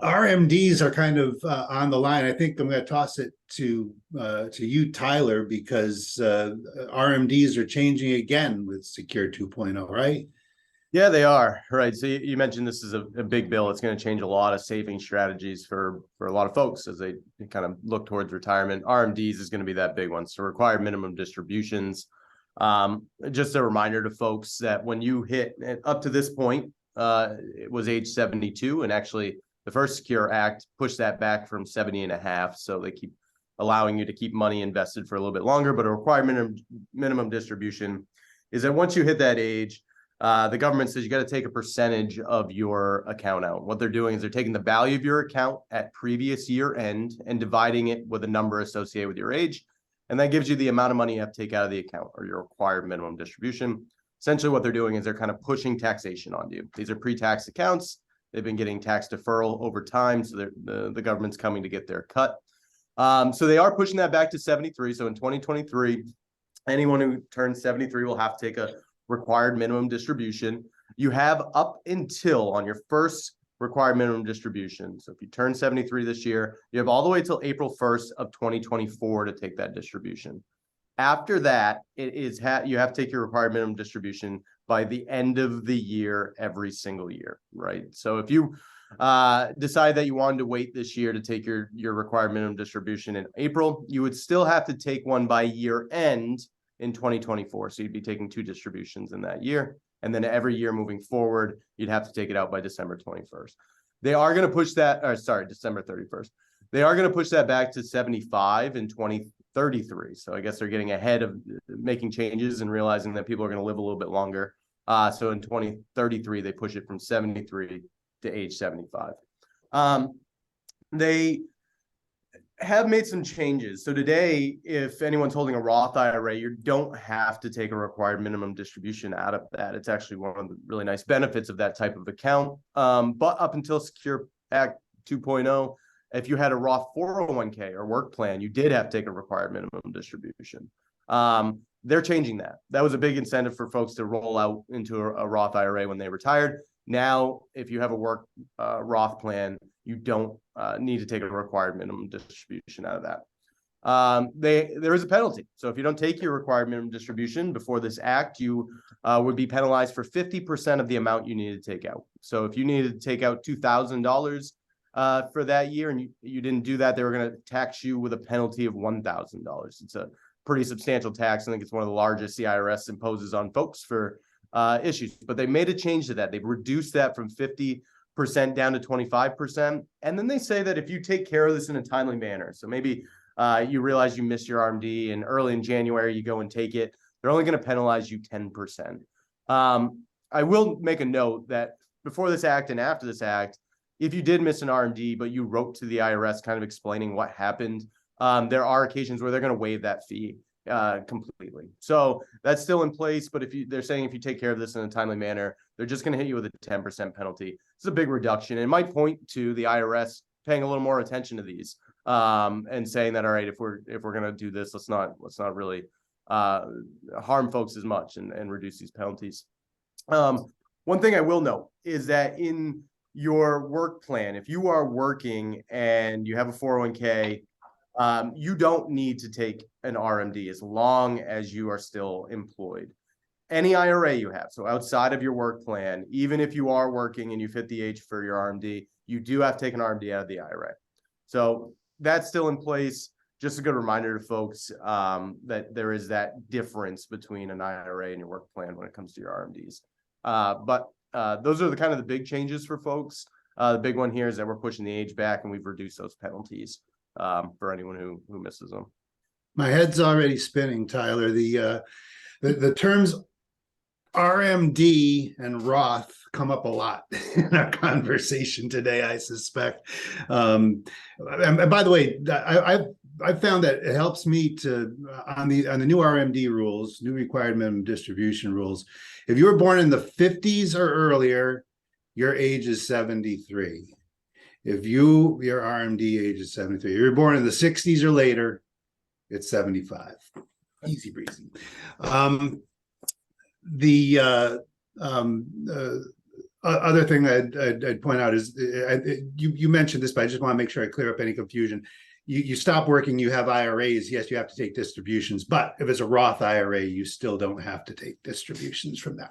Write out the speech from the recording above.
RMDs are kind of on the line. I think I'm going to toss it to you, Tyler, because RMDs are changing again with Secure 2.0, right? Yeah, they are. Right. So you mentioned this is a big bill. It's going to change a lot of saving strategies for a lot of folks as they kind of look towards retirement. RMDs is going to be that big one. So required minimum distributions. Just a reminder to folks that when you hit up to this point, it was age 72, and actually the first Secure Act pushed that back from 70 and a half. So they keep allowing you to keep money invested for a little bit longer. But a required minimum distribution is that once you hit that age, the government says you got to take a percentage of your account out. What they're doing is they're taking the value of your account at previous year end and dividing it with a number associated with your age. And that gives you the amount of money you have to take out of the account, or your required minimum distribution. Essentially what they're doing is they're kind of pushing taxation on you. These are pre-tax accounts. They've been getting tax deferral over time. So the government's coming to get their cut. So they are pushing that back to 73. So in 2023, anyone who turns 73 will have to take a required minimum distribution. You have up until on your first required minimum distribution. So if you turn 73 this year, you have all the way till April 1st of 2024 to take that distribution. After that, you have to take your required minimum distribution by the end of the year every single year, right? So if you decide that you wanted to wait this year to take your required minimum distribution in April, you would still have to take one by year end in 2024. So you'd be taking 2 distributions in that year. And then every year moving forward, you'd have to take it out by December 21st. They are going to push that, December 31st. They are going to push that back to 75 in 2033. So I guess they're getting ahead of making changes and realizing that people are going to live a little bit longer. So in 2033, they push it from 73 to age 75. They have made some changes. So today, if anyone's holding a Roth IRA, you don't have to take a required minimum distribution out of that. It's actually one of the really nice benefits of that type of account. But up until Secure Act 2.0, if you had a Roth 401k or work plan, you did have to take a required minimum distribution. They're changing that. That was a big incentive for folks to roll out into a Roth IRA when they retired. Now, if you have a work Roth plan, you don't need to take a required minimum distribution out of that. There is a penalty. So if you don't take your required minimum distribution before this act, you would be penalized for 50% of the amount you need to take out. So if you needed to take out $2,000 for that year and you didn't do that, they were going to tax you with a penalty of $1,000. It's a pretty substantial tax. I think it's one of the largest the IRS imposes on folks for issues. But they made a change to that. They've reduced that from 50% down to 25%. And then they say that if you take care of this in a timely manner, so maybe you realize you missed your RMD and early in January, you go and take it, they're only going to penalize you 10%. I will make a note that before this act and after this act, if you did miss an RMD, but you wrote to the IRS kind of explaining what happened, there are occasions where they're going to waive that fee completely. So that's still in place. But they're saying if you take care of this in a timely manner, they're just going to hit you with a 10% penalty. It's a big reduction. It might point to the IRS paying a little more attention to these and saying that, all right, if we're going to do this, let's not really harm folks as much and reduce these penalties. One thing I will note is that in your work plan, if you are working and you have a 401k, you don't need to take an RMD as long as you are still employed. Any IRA you have, so outside of your work plan, even if you are working and you've hit the age for your RMD, you do have to take an RMD out of the IRA. So that's still in place. Just a good reminder to folks that there is that difference between an IRA and your work plan when it comes to your RMDs. But those are the kind of the big changes for folks. The big one here is that we're pushing the age back and we've reduced those penalties for anyone who misses them. My head's already spinning, Tyler. The terms RMD and Roth come up a lot in our conversation today, I suspect. And by the way, I've found that it helps me to on the new RMD rules, new required minimum distribution rules. If you were born in the 50s or earlier, your age is 73. If your RMD age is 73, if you're born in the 60s or later, it's 75. Easy breezy. Other thing I'd point out is you mentioned this, but I just want to make sure I clear up any confusion. You stop working, you have IRAs. Yes, you have to take distributions, but if it's a Roth IRA, you still don't have to take distributions from that.